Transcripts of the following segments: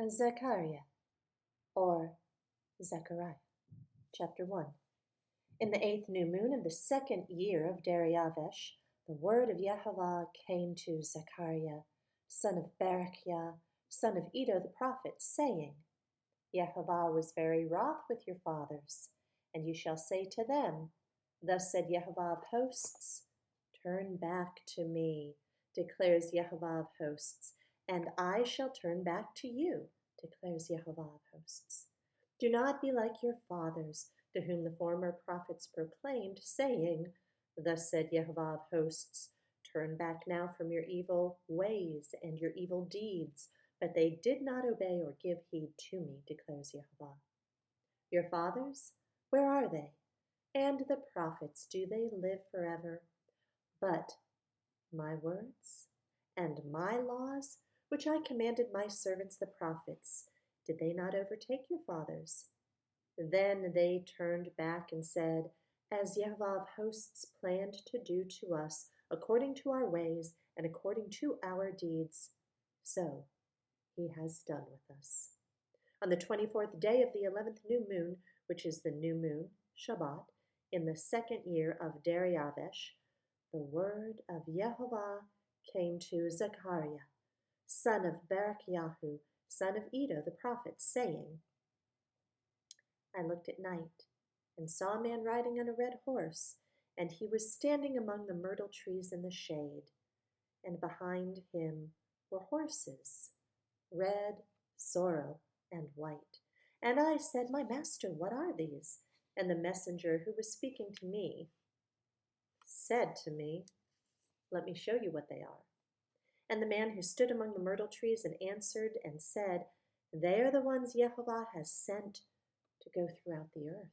Zechariah, or Zechariah, chapter 1. In the 8th new moon of the 2nd year of Dariavesh, the word of Yehovah came to Zechariah, son of Berechiah, son of Iddo the prophet, saying, Yehovah was very wroth with your fathers, and you shall say to them, Thus said Yehovah of hosts, Turn back to me, declares Yehovah of hosts, and I shall turn back to you, declares Yehovah of hosts. Do not be like your fathers, to whom the former prophets proclaimed, saying, Thus said Yehovah of hosts, Turn back now from your evil ways and your evil deeds. But they did not obey or give heed to me, declares Yehovah. Your fathers, where are they? And the prophets, do they live forever? But my words and my laws, which I commanded my servants the prophets, did they not overtake your fathers? Then they turned back and said, As Yehovah of hosts planned to do to us, according to our ways and according to our deeds, so he has done with us. On the 24th day of the 11th new moon, which is the new moon, Shabbat, in the 2nd year of Dariavesh, the word of Yehovah came to Zechariah, son of Berechiah, son of Iddo the prophet, saying, I looked at night and saw a man riding on a red horse, and he was standing among the myrtle trees in the shade, and behind him were horses, red, sorrel, and white. And I said, My master, what are these? And the messenger who was speaking to me said to me, Let me show you what they are. And the man who stood among the myrtle trees and answered and said, They are the ones Yehovah has sent to go throughout the earth.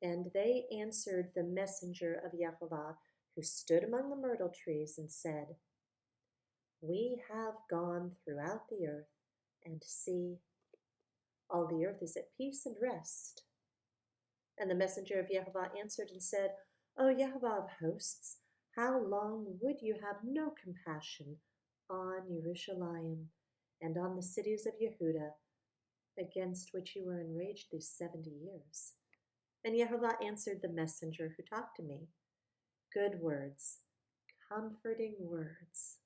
And they answered the messenger of Yehovah who stood among the myrtle trees and said, We have gone throughout the earth, and see, all the earth is at peace and rest. And the messenger of Yehovah answered and said, O Yehovah of hosts, how long would you have no compassion on Jerusalem and on the cities of Yehudah, against which you were enraged these 70 years? And Yehovah answered the messenger who talked to me, Good words, comforting words.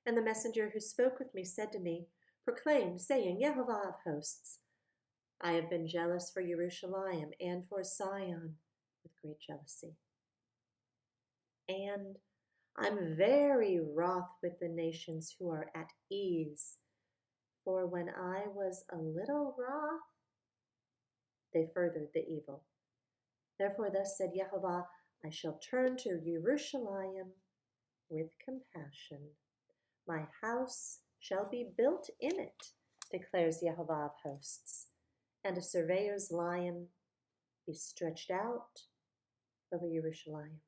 And the messenger who spoke with me said to me, Proclaim, saying, Yehovah of hosts, I have been jealous for Jerusalem and for Sion with great jealousy. And I'm very wroth with the nations who are at ease. For when I was a little wroth, they furthered the evil. Therefore thus said Yehovah, I shall turn to Jerusalem with compassion. My house shall be built in it, declares Yehovah of hosts, and a surveyor's line be stretched out over Jerusalem.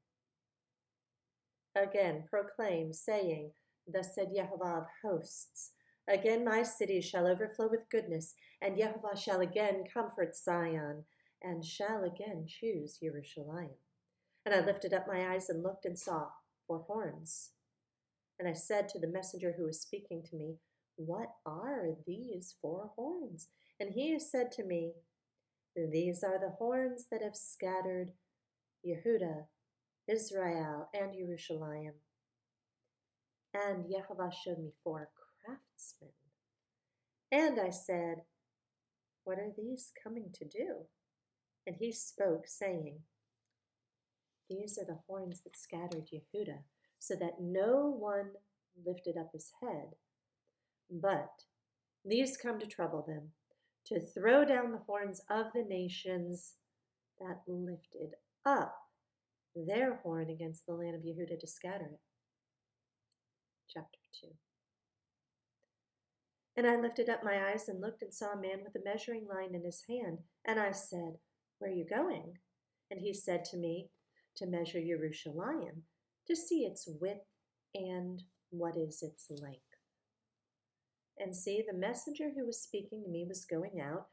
Again proclaim, saying, Thus said Yehovah of hosts, Again my cities shall overflow with goodness, and Yehovah shall again comfort Zion, and shall again choose Jerusalem. And I lifted up my eyes and looked and saw 4 horns. And I said to the messenger who was speaking to me, What are these 4 horns? And he said to me, These are the horns that have scattered Yehudah, Israel, and Jerusalem. And Yehovah showed me 4 craftsmen. And I said, What are these coming to do? And he spoke, saying, These are the horns that scattered Yehudah, so that no one lifted up his head. But these come to trouble them, to throw down the horns of the nations that lifted up their horn against the land of Yehudah to scatter it. Chapter 2. And I lifted up my eyes and looked and saw a man with a measuring line in his hand. And I said, Where are you going? And he said to me, To measure Jerusalem, to see its width and what is its length. And see, the messenger who was speaking to me was going out,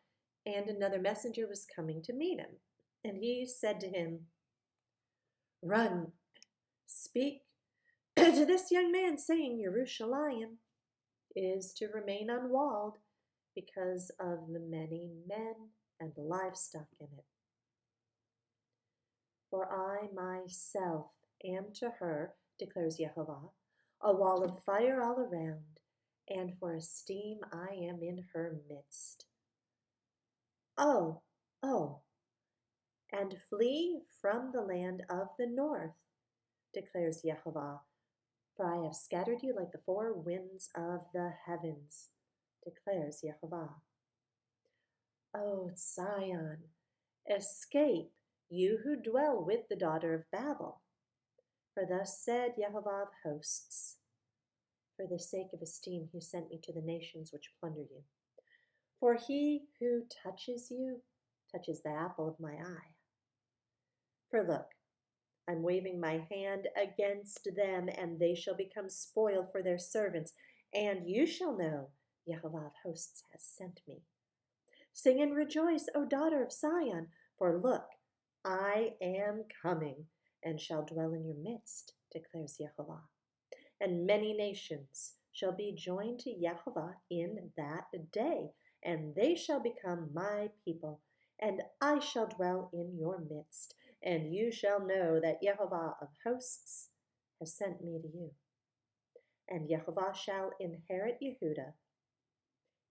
and another messenger was coming to meet him. And he said to him, Run, speak to this young man, saying, Jerusalem is to remain unwalled because of the many men and livestock in it. For I myself am to her, declares Jehovah, a wall of fire all around, and for a steam I am in her midst. Oh, oh, and flee from the land of the north, declares Jehovah, for I have scattered you like the four winds of the heavens, declares Jehovah. O Zion, escape, you who dwell with the daughter of Babel. For thus said Jehovah of hosts, for the sake of esteem he sent me to the nations which plunder you. For he who touches you touches the apple of my eye. For look, I'm waving my hand against them, and they shall become spoil for their servants, and you shall know Jehovah of hosts has sent me. Sing and rejoice, O daughter of Zion, for look, I am coming, and shall dwell in your midst, declares Jehovah. And many nations shall be joined to Jehovah in that day, and they shall become my people, and I shall dwell in your midst, and you shall know that Jehovah of hosts has sent me to you. And Jehovah shall inherit Yehudah,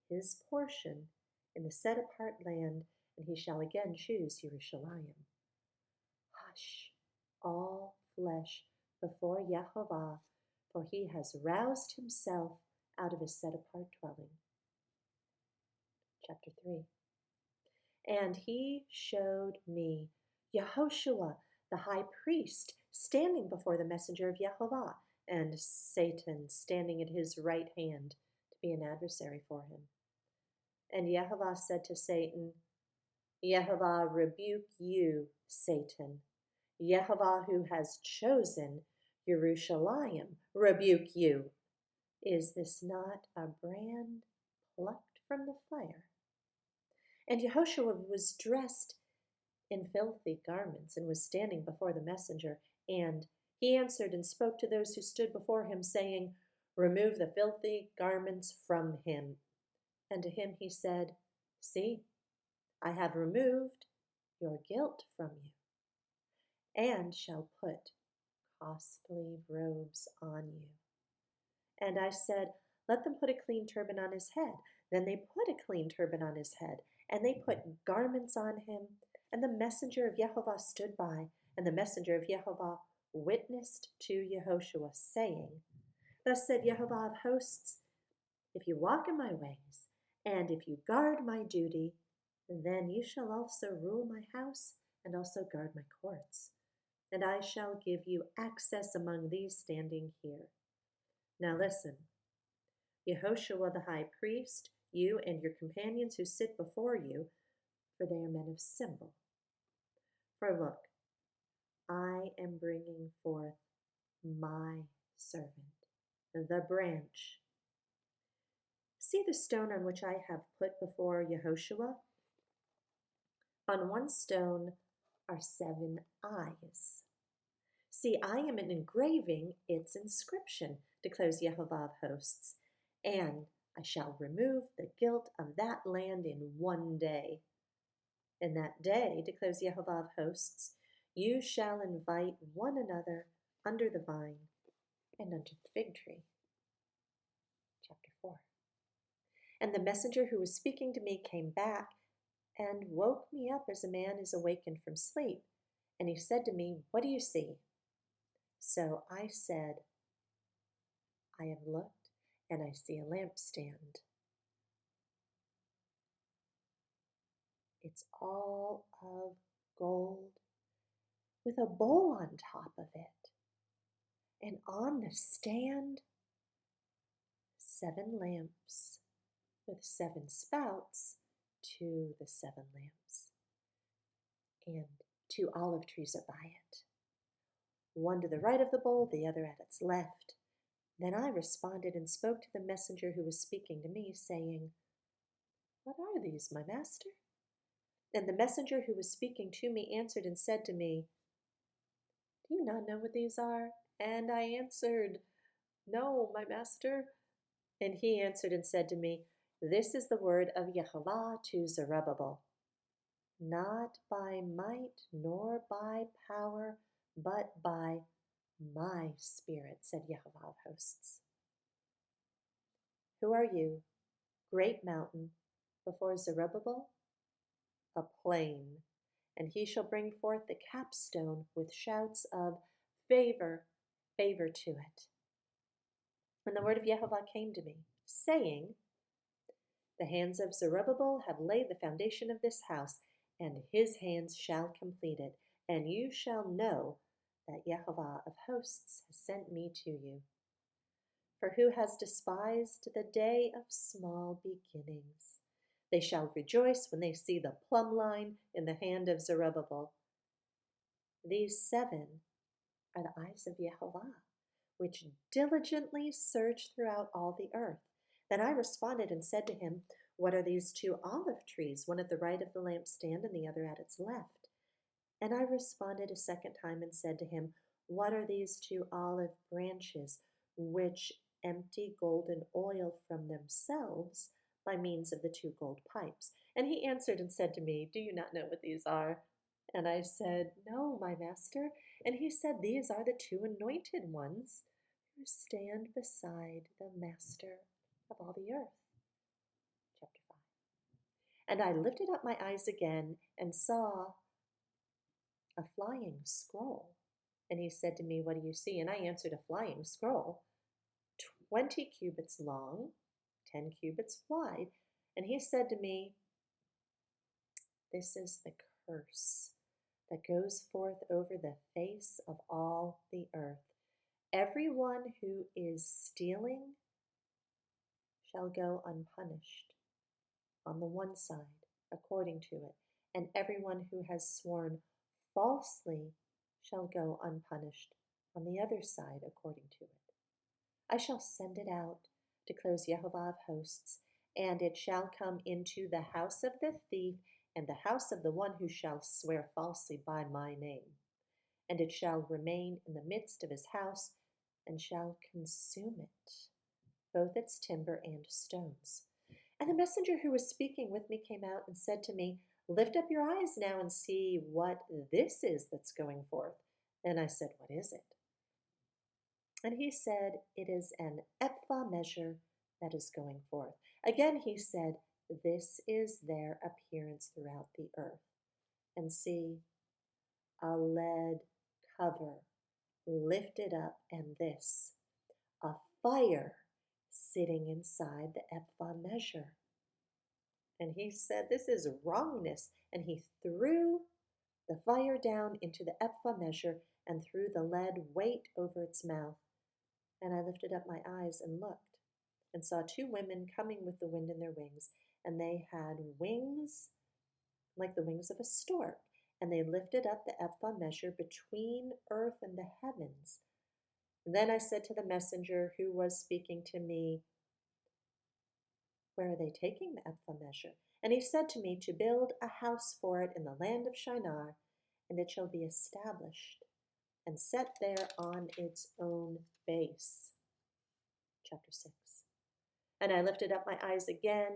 his portion, in the set-apart land, and he shall again choose Jerusalem. Hush, all flesh, before Jehovah, for he has roused himself out of his set-apart dwelling. Chapter 3. And he showed me Yehoshua, the high priest, standing before the messenger of Jehovah, and Satan standing at his right hand to be an adversary for him. And Jehovah said to Satan, Jehovah rebuke you, Satan. Jehovah, who has chosen Jerusalem, rebuke you. Is this not a brand plucked from the fire? And Yehoshua was dressed in filthy garments and was standing before the messenger. And he answered and spoke to those who stood before him, saying, Remove the filthy garments from him. And to him he said, See, I have removed your guilt from you, and shall put costly robes on you. And I said, Let them put a clean turban on his head. Then they put a clean turban on his head, and they put garments on him. And the messenger of Jehovah stood by, and the messenger of Jehovah witnessed to Yehoshua, saying, Thus said Jehovah of hosts, If you walk in my ways, and if you guard my duty, then you shall also rule my house, and also guard my courts. And I shall give you access among these standing here. Now listen, Yehoshua the high priest, you and your companions who sit before you, for they are men of symbol. For look, I am bringing forth my servant, the branch. See the stone on which I have put before Yehoshua? On one stone are 7 eyes. See, I am engraving its inscription, declares Jehovah of hosts, and I shall remove the guilt of that land in one day. In that day, declares Jehovah of hosts, you shall invite one another under the vine and under the fig tree. Chapter 4. And the messenger who was speaking to me came back and woke me up as a man is awakened from sleep. And he said to me, What do you see? So I said, I have looked, and I see a lampstand. It's all of gold, with a bowl on top of it. And on the stand, 7 lamps, with 7 spouts to the 7 lamps. And 2 olive trees are by it, one to the right of the bowl, the other at its left. Then I responded and spoke to the messenger who was speaking to me, saying, What are these, my master? And the messenger who was speaking to me answered and said to me, Do you not know what these are? And I answered, No, my master. And he answered and said to me, This is the word of Yehovah to Zerubbabel. Not by might nor by power, but by my spirit, said Yehovah of hosts. Who are you, great mountain, before Zerubbabel? A plain, and he shall bring forth the capstone with shouts of favor, favor to it. And the word of Yehovah came to me, saying, The hands of Zerubbabel have laid the foundation of this house, and his hands shall complete it, and you shall know that Yehovah of hosts has sent me to you. For who has despised the day of small beginnings? They shall rejoice when they see the plumb line in the hand of Zerubbabel. These 7 are the eyes of Yehovah, which diligently search throughout all the earth. Then I responded and said to him, What are these 2 olive trees, one at the right of the lampstand and the other at its left? And I responded a second time and said to him, What are these 2 olive branches, which empty golden oil from themselves by means of the 2 gold pipes? And he answered and said to me, Do you not know what these are? And I said, No, my master. And he said, These are the 2 anointed ones who stand beside the master of all the earth. Chapter 5. And I lifted up my eyes again and saw a flying scroll. And he said to me, What do you see? And I answered, A flying scroll, 20 cubits long, 10 cubits wide. And he said to me, This is the curse that goes forth over the face of all the earth. Everyone who is stealing shall go unpunished on the one side, according to it, and everyone who has sworn falsely shall go unpunished on the other side, according to it. I shall send it out, declares Yehovah of hosts, and it shall come into the house of the thief and the house of the one who shall swear falsely by my name. And it shall remain in the midst of his house, and shall consume it, both its timber and stones. And the messenger who was speaking with me came out and said to me, Lift up your eyes now and see what this is that's going forth. And I said, What is it? And he said, It is an ephah measure that is going forth. Again he said, This is their appearance throughout the earth. And see, a lead cover lifted up, and this, a fire sitting inside the ephah measure. And he said, This is wrongness. And he threw the fire down into the ephah measure and threw the lead weight over its mouth. And I lifted up my eyes and looked, and saw 2 women coming with the wind in their wings, and they had wings like the wings of a stork, and they lifted up the ephah measure between earth and the heavens. And then I said to the messenger who was speaking to me, Where are they taking the ephah measure? And he said to me, To build a house for it in the land of Shinar, and it shall be established and set there on its own base. Chapter 6. And I lifted up my eyes again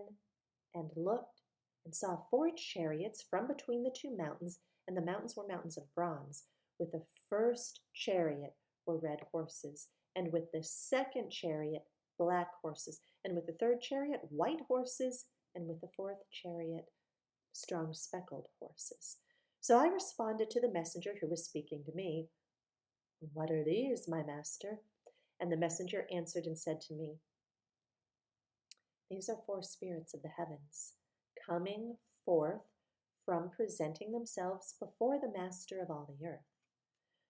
and looked, and saw 4 chariots from between the 2 mountains, and the mountains were mountains of bronze. With the first chariot were red horses, and with the second chariot black horses, and with the third chariot white horses, and with the 4th chariot strong speckled horses. So I responded to the messenger who was speaking to me, What are these, my master? And the messenger answered and said to me, These are 4 spirits of the heavens, coming forth from presenting themselves before the master of all the earth.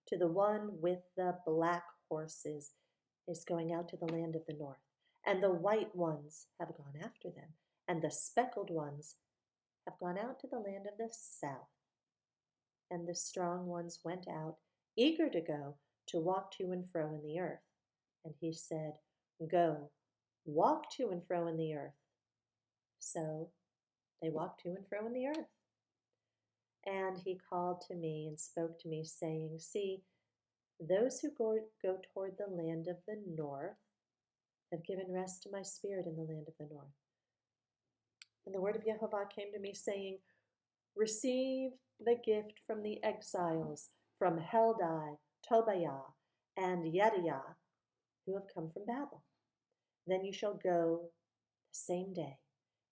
To the one with the black horses is going out to the land of the north, and the white ones have gone after them, and the speckled ones have gone out to the land of the south. And the strong ones went out, eager to go, to walk to and fro in the earth. And he said, Go, walk to and fro in the earth. So they walked to and fro in the earth. And he called to me and spoke to me, saying, See, those who go toward the land of the north have given rest to my spirit in the land of the north. And the word of Yehovah came to me, saying, Receive the gift from the exiles, from Heldai, Tobiah, and Yediah, who have come from Babel. Then you shall go the same day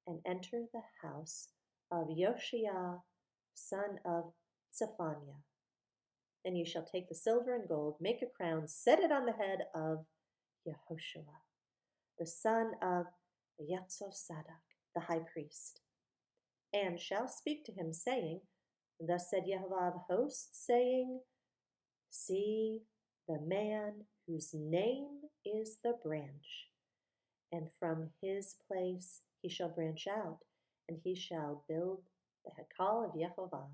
and enter the house of Yoshiah, son of Zephaniah. Then you shall take the silver and gold, make a crown, set it on the head of Yehoshua, the son of Yetzosadak, the high priest, and shall speak to him, saying, Thus said Yehovah of hosts, saying, See the man whose name is the branch, and from his place he shall branch out, and he shall build the Hekal of Yehovah.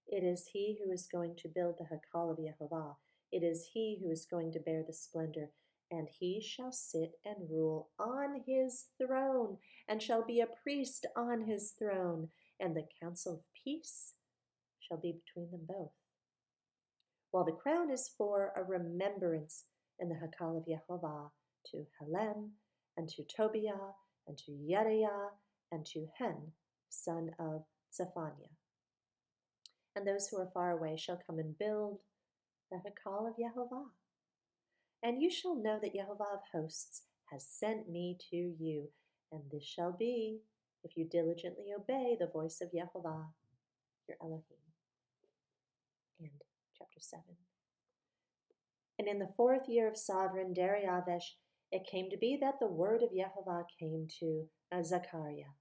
It is he who is going to build the Hekal of Yehovah. It is he who is going to bear the splendor, and he shall sit and rule on his throne, and shall be a priest on his throne, and the counsel of peace shall be between them both. While the crown is for a remembrance in the Hekal of Yehovah to Helem, and to Tobiah, and to Yediah, and to Hen, son of Zephaniah. And those who are far away shall come and build the Hekal of Yehovah. And you shall know that Yehovah of hosts has sent me to you, and this shall be if you diligently obey the voice of Yehovah, your Elohim. And chapter 7. And in the 4th year of sovereign Dariavesh, it came to be that the word of Yehovah came to Zechariah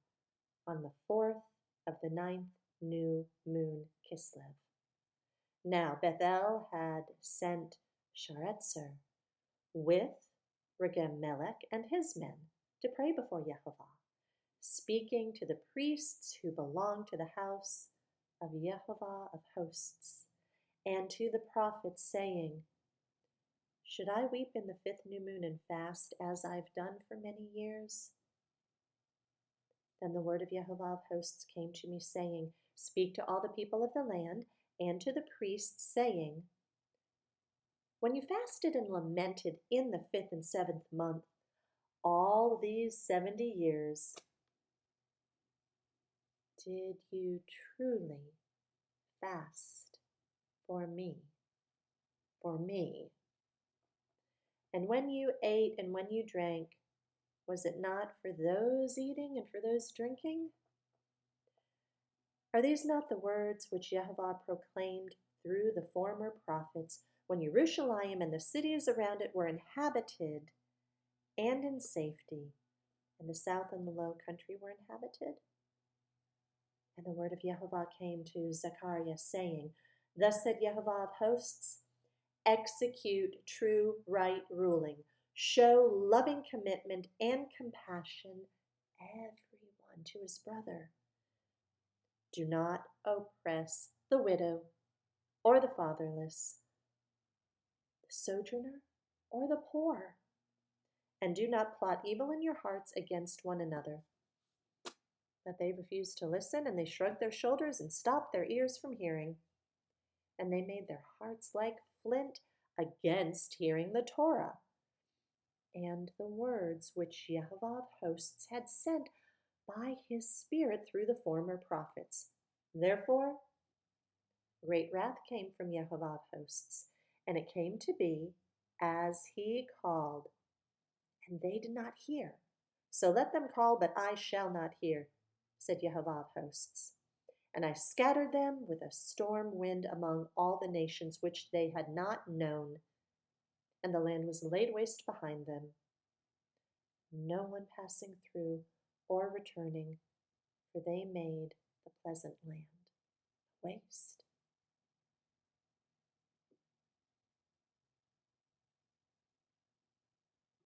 on the 4th of the 9th new moon Kislev. Now Bethel had sent Sharetzer with Regem-melech and his men to pray before Yehovah, speaking to the priests who belonged to the house of Yehovah of hosts, and to the prophets, saying, Should I weep in the 5th new moon and fast, as I've done for many years? Then the word of Yehovah of hosts came to me, saying, Speak to all the people of the land, and to the priests, saying, When you fasted and lamented in the 5th and 7th month, all these 70 years, did you truly fast for me? For me. And when you ate and when you drank, was it not for those eating and for those drinking? Are these not the words which Yehovah proclaimed through the former prophets, when Jerusalem and the cities around it were inhabited and in safety, and the south and the low country were inhabited? And the word of Yehovah came to Zechariah, saying, Thus said Yehovah of hosts, Execute true right ruling, show loving commitment and compassion, everyone to his brother. Do not oppress the widow or the fatherless, the sojourner or the poor, and do not plot evil in your hearts against one another. But they refused to listen, and they shrugged their shoulders and stopped their ears from hearing. And they made their hearts like flint against hearing the Torah and the words which Yehovah of hosts had sent by his Spirit through the former prophets. Therefore, great wrath came from Yehovah of hosts, and it came to be as he called, and they did not hear. So let them call, but I shall not hear, said Yehovah of hosts. And I scattered them with a storm wind among all the nations which they had not known, and the land was laid waste behind them, no one passing through or returning, for they made the pleasant land waste.